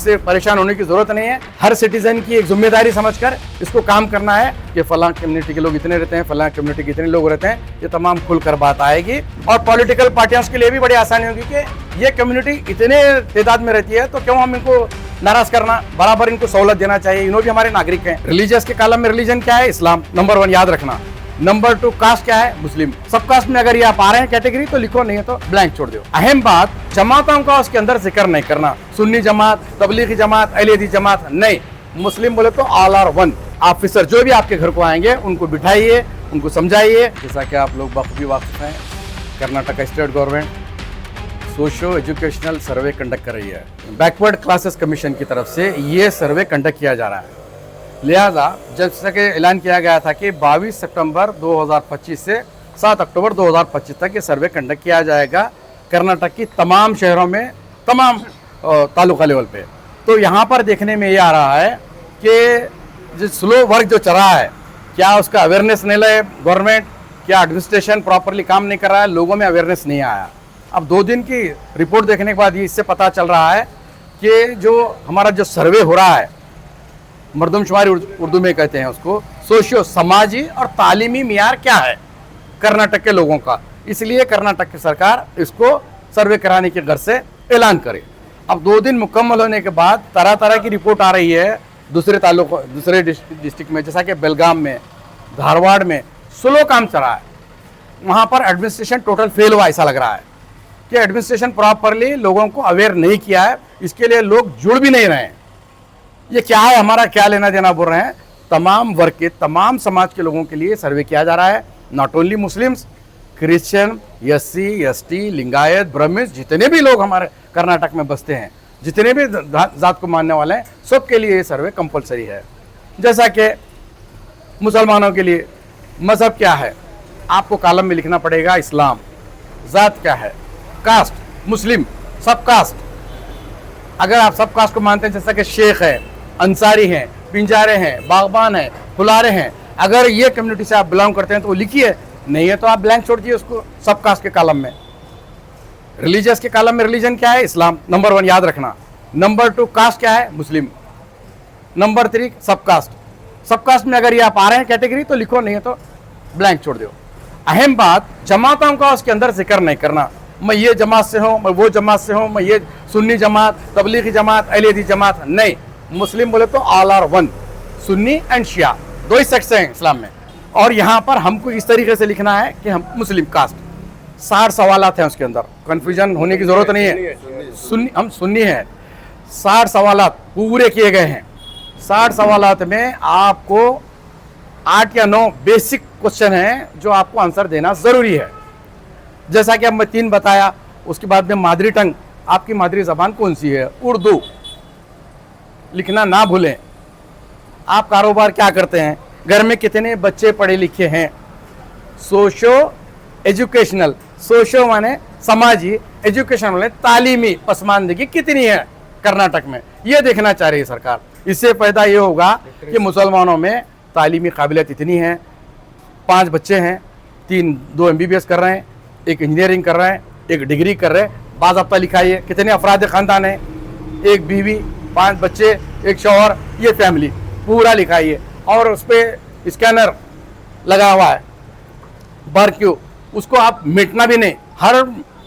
इससे परेशान होने की जरूरत नहीं है। हर सिटीजन की एक जिम्मेदारी समझकर इसको काम करना है कि फलां कम्युनिटी के लोग इतने रहते हैं, फलां कम्युनिटी के इतने लोग रहते हैं, ये तमाम खुलकर बात आएगी। और पॉलिटिकल पार्टियां के लिए भी बड़ी आसानी होगी कि ये कम्युनिटी इतने तादाद में रहती है तो क्यों हम इनको नाराज करना, बराबर इनको सहूलत देना चाहिए, इन्हों भी हमारे नागरिक हैं। रिलीजियस के कॉलम में रिलीजन क्या है? इस्लाम नंबर 1 याद रखना। नंबर 2 कास्ट क्या है? मुस्लिम। सब कास्ट में अगर ये आप आ रहे हैं कैटेगरी तो लिखो, नहीं है तो ब्लैंक छोड़ दो। अहम बात, जमातों का उसके अंदर जिक्र नहीं करना, सुन्नी जमात, तबलीगी जमात, अहले हदीस जमात नहीं। मुस्लिम बोले तो ऑल आर वन। ऑफिसर जो भी आपके घर को आएंगे उनको बिठाइए, उनको समझाइए। जैसा कि आप लोग बखूबी वाकिफ हैं, Karnataka state government socio educational survey conduct कर रही है। बैकवर्ड क्लासेस कमीशन की तरफ से ये सर्वे कंडक्ट किया जा रहा है। लिहाजा जैसा कि ऐलान किया गया था कि 22 सितंबर 2025 से 7 अक्टूबर 2025 तक ये सर्वे कंडक्ट किया जाएगा कर्नाटक की तमाम शहरों में, तमाम तालुका लेवल पे। तो यहाँ पर देखने में ये आ रहा है कि जो स्लो वर्क जो चल रहा है, क्या उसका अवेयरनेस नहीं ले गवर्नमेंट, क्या एडमिनिस्ट्रेशन प्रॉपरली काम नहीं कर रहा है, लोगों में अवेयरनेस नहीं आया। अब 2 दिन की रिपोर्ट देखने के बाद ये इससे पता चल रहा है कि जो हमारा जो सर्वे हो रहा है, मर्दमशुमारी उर्दू में कहते हैं उसको, सोशियो समाजी और तालीमी मियार क्या है कर्नाटक के लोगों का, इसलिए कर्नाटक की सरकार इसको सर्वे कराने की गर्ज से ऐलान करे। अब 2 दिन मुकम्मल होने के बाद तरह तरह की रिपोर्ट आ रही है दूसरे तालुकों, दूसरे डिस्ट्रिक्ट में, जैसा कि बेलगाम में, धारवाड़ में स्लो काम चल रहा है। वहाँ पर एडमिनिस्ट्रेशन टोटल फेल हुआ, ऐसा लग रहा है कि एडमिनिस्ट्रेशन प्रॉपरली लोगों को अवेयर नहीं किया है, इसके लिए लोग जुड़ भी नहीं रहे हैं। ये क्या है, हमारा क्या लेना देना बोल रहे हैं। तमाम वर्ग के, तमाम समाज के लोगों के लिए सर्वे किया जा रहा है, not only Muslims, Christian, SC, ST, Lingayat, ब्राह्मण, जितने भी लोग हमारे कर्नाटक में बसते हैं, जितने भी जात को मानने वाले हैं, सबके लिए ये सर्वे कंपलसरी है। जैसा कि मुसलमानों के लिए मज़हब क्या है, आपको कॉलम में लिखना पड़ेगा इस्लाम। जात क्या है? कास्ट, मुस्लिम, सब कास्ट। अगर आप सब कास्ट को मानते हैं, जैसा कि शेख है, अंसारी हैं, पिंजारे हैं, बागबान हैं, फुलारे हैं, अगर ये कम्युनिटी से आप बिलोंग करते हैं तो लिखिए, नहीं है तो आप ब्लैंक छोड़ दिए उसको सब कास्ट के कॉलम में। रिलीजियस के कॉलम में रिलीजन क्या है? इस्लाम नंबर 1 याद रखना। नंबर 2 कास्ट क्या है? मुस्लिम। नंबर 3 सब कास्ट। सब कास्ट में अगर ये आप आ रहे हैं कैटेगरी तो लिखो, नहीं है तो ब्लैंक छोड़ दो। अहम बात, जमातों का उसके अंदर जिक्र नहीं करना, मैं ये जमात से हूँ, मैं वो जमात से हूँ, मैं ये सुन्नी जमात, तबलीगी जमात, अहले हदीस जमात नहीं। मुस्लिम बोले तो all are one. Sunni and Shia 2 ही सेक्ट्स हैं इस्लाम में। और यहाँ पर हमको इस तरीके से लिखना है कि हम मुस्लिम कास्ट। 60 सवालात हैं उसके अंदर, कन्फ्यूजन होने की ज़रूरत नहीं है। सुन्नी, हम सुन्नी हैं। 60 सवालात पूरे किए गए हैं। 60 सवालात में आपको 8 या 9 बेसिक क्वेश्चन हैं जो आपको आंसर देना ज़रूरी है। जैसा कि अब मैं 3 बताया, उसके बाद में मादरी टंग, आपकी मादरी ज़बान कौन सी है? उर्दू। लिखना ना भूलें। आप कारोबार क्या करते हैं, घर में कितने बच्चे पढ़े लिखे हैं। सोशो एजुकेशनल, सोशो माने समाजी, एजुकेशन माने तालीमी पसमानदगी कितनी है कर्नाटक में, ये देखना चाह रही है सरकार। इससे फायदा ये होगा कि मुसलमानों में तालीमी काबिलियत इतनी है। 5 बच्चे हैं, 2 MBBS कर रहे हैं, 1 इंजीनियरिंग कर रहे हैं, 1 डिग्री कर रहे हैं। बाज़ाब्ता लिखाइए कितने अफराद ख़ानदान हैं, 1 बीवी, 5 बच्चे, 1 शौहर, ये फैमिली पूरा लिखाइए। और उस पर स्कैनर लगा हुआ है, बारक्यू, उसको आप मिटना भी नहीं, हर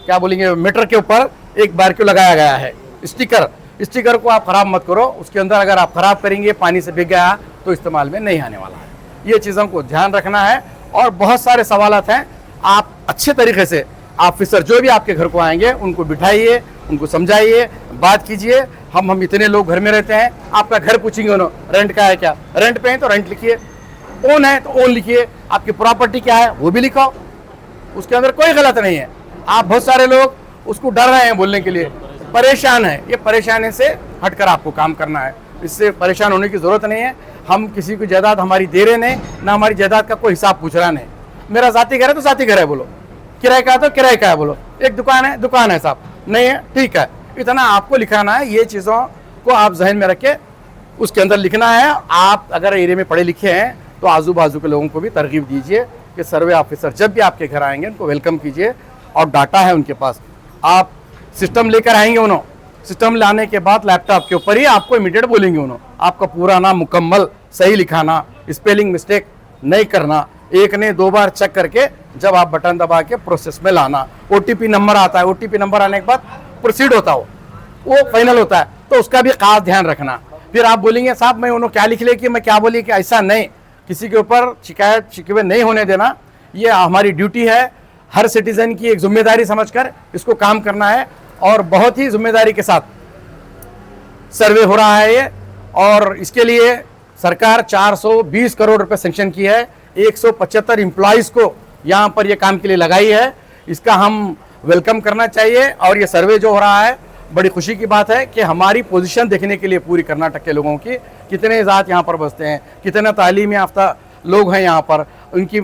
क्या बोलेंगे मीटर के ऊपर एक बारक्यू लगाया गया है। स्टिकर को आप ख़राब मत करो, उसके अंदर अगर आप ख़राब करेंगे, पानी से भीग गया तो इस्तेमाल में नहीं आने वाला है। ये चीज़ों को ध्यान रखना है। और बहुत सारे सवालात हैं, आप अच्छे तरीके से ऑफिसर जो भी आपके घर को आएंगे उनको बिठाइए, उनको समझाइए, बात कीजिए। हम इतने लोग घर में रहते हैं, आपका घर पूछेंगे उन्होंने रेंट का है क्या, रेंट पे है तो रेंट लिखिए, ओन है तो ओन लिखिए, आपकी प्रॉपर्टी क्या है वो भी लिखाओ, उसके अंदर कोई गलत नहीं है। आप बहुत सारे लोग उसको डर रहे हैं बोलने के लिए, परेशान है, ये परेशानी से हटकर आपको काम करना है। इससे परेशान होने की ज़रूरत नहीं है। हम किसी को जायदाद हमारी दे रहे नहीं, ना हमारी जायदाद का कोई हिसाब पूछ रहा नहीं। मेरा ज़ाती घर है तो ज़ाती घर है बोलो, किराए का है तो किराए का है बोलो, एक दुकान है साहब, नहीं है ठीक है, इतना आपको लिखाना है। ये चीज़ों को आप जहन में रख के उसके अंदर लिखना है। आप अगर एरिया में पढ़े लिखे हैं तो आजू बाजू के लोगों को भी तरगीब दीजिए कि सर्वे ऑफिसर जब भी आपके घर आएंगे उनको वेलकम कीजिए। और डाटा है उनके पास, आप सिस्टम लेकर आएंगे, उन्होंने सिस्टम लाने के बाद लैपटॉप के ऊपर ही आपको इमीडिएट बोलेंगे उन्होंने, आपका पूरा नाम मुकम्मल सही लिखाना, स्पेलिंग मिस्टेक नहीं करना, एक ने 2 बार चेक करके जब आप बटन दबा के प्रोसेस में लाना। OTP नंबर आता है, OTP नंबर आने के बाद प्रोसीड होता हो, वो फाइनल होता है, तो उसका भी खास ध्यान रखना। फिर आप बोलेंगे साहब मैं उन्होंने क्या लिख ले कि मैं क्या बोली कि ऐसा नहीं, किसी के ऊपर शिकायत शिकवे नहीं होने देना, ये हमारी ड्यूटी है। हर सिटीजन की एक जिम्मेदारी समझकर इसको काम करना है और बहुत ही जिम्मेदारी के साथ सर्वे हो रहा है ये। और इसके लिए सरकार 420 करोड़ रुपए सेंक्शन की है, 175 एम्प्लॉइज को यहाँ पर ये काम के लिए लगाई है। इसका हम वेलकम करना चाहिए। और ये सर्वे जो हो रहा है बड़ी खुशी की बात है कि हमारी पोजीशन देखने के लिए पूरी कर्नाटक के लोगों की, कितने ज़ात यहाँ पर बसते हैं, कितने तालीम याफ्ता लोग हैं यहाँ पर, उनकी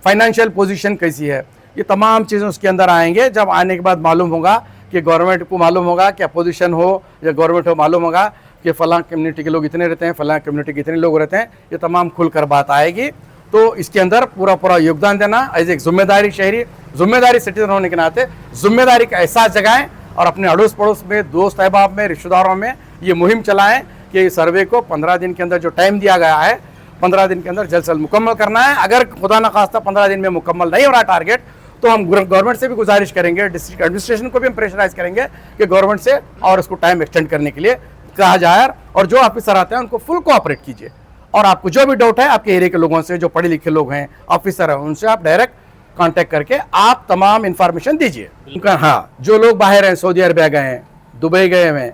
फाइनेंशियल पोजीशन कैसी है, ये तमाम चीज़ें उसके अंदर आएंगे। जब आने के बाद मालूम होगा कि गवर्नमेंट को मालूम होगा कि अपोजिशन हो या गवर्नमेंट हो, मालूम होगा कि फ़लाँ कम्युनिटी के लोग इतने रहते हैं, फ़लाँ कम्युनिटी के इतने लोग रहते हैं, ये तमाम खुलकर बात आएगी। तो इसके अंदर पूरा योगदान देना एज एक जिम्मेदारी शहरी, जिम्मेदारी सिटीजन होने के नाते जिम्मेदारी का एहसास जगाएं और अपने अड़ोस पड़ोस में, दोस्त अहबाब में, रिश्तेदारों में ये मुहिम चलाएं कि इस सर्वे को 15 दिन के अंदर जो टाइम दिया गया है 15 दिन के अंदर जल्द से जल्द मुकम्मल करना है। अगर खुदा न खास्ता 15 दिन में मुकम्मल नहीं हो रहा टारगेट, तो हम गवर्नमेंट से भी गुजारिश करेंगे, डिस्ट्रिक्ट एडमिनिस्ट्रेशन को भी हम प्रेशराइज करेंगे कि गवर्नमेंट से और उसको टाइम एक्सटेंड करने के लिए कहा जाए। और जो ऑफिसर आते हैं उनको फुल कोऑपरेट कीजिए। और आपको जो भी डाउट है आपके एरिया के लोगों से, जो पढ़े लिखे लोग हैं, ऑफिसर हैं, उनसे आप डायरेक्ट कांटेक्ट करके आप तमाम इन्फॉर्मेशन दीजिए उनका। हाँ, जो लोग बाहर हैं, सऊदी अरबिया गए हैं, दुबई गए हैं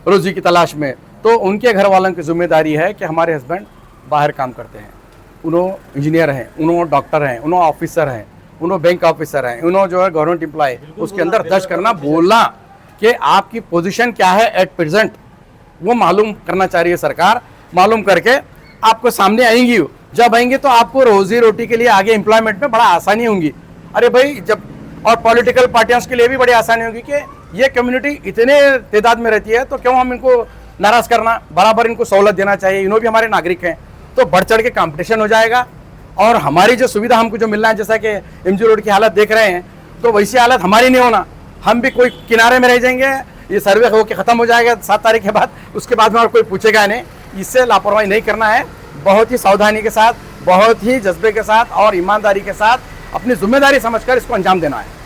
रोजी की तलाश में, तो उनके घर वालों की जिम्मेदारी है कि हमारे हस्बैंड बाहर काम करते हैं, उन्होंने इंजीनियर हैं, उन्होंने डॉक्टर हैं, उन्होंने ऑफिसर हैं, उन्होंने बैंक ऑफिसर हैं, उन्होंने जो है गवर्नमेंट एम्प्लॉय, उसके अंदर दर्ज करना, बोलना कि आपकी पोजीशन क्या है एट प्रेजेंट, वो मालूम करना चाह रही है सरकार। मालूम करके आपको सामने आएंगी, जब आएंगे तो आपको रोजी रोटी के लिए आगे एम्प्लॉयमेंट में बड़ा आसानी होंगी। अरे भाई, जब और पॉलिटिकल पार्टियों के लिए भी बड़ी आसानी होगी कि ये कम्युनिटी इतने तादाद में रहती है तो क्यों हम इनको नाराज करना, बराबर इनको सहूलत देना चाहिए, इन्हों भी हमारे नागरिक हैं। तो बढ़ चढ़ के कंपटीशन हो जाएगा और हमारी जो सुविधा हमको जो मिलना है, जैसा कि MG रोड की हालत देख रहे हैं, तो वैसी हालत हमारी नहीं होना, हम भी कोई किनारे में रह जाएंगे। ये सर्वे हो के ख़त्म हो जाएगा 7 तारीख के बाद, उसके बाद में और कोई पूछेगा नहीं। इससे लापरवाही नहीं करना है, बहुत ही सावधानी के साथ, बहुत ही जज्बे के साथ और ईमानदारी के साथ अपनी जिम्मेदारी समझकर इसको अंजाम देना है।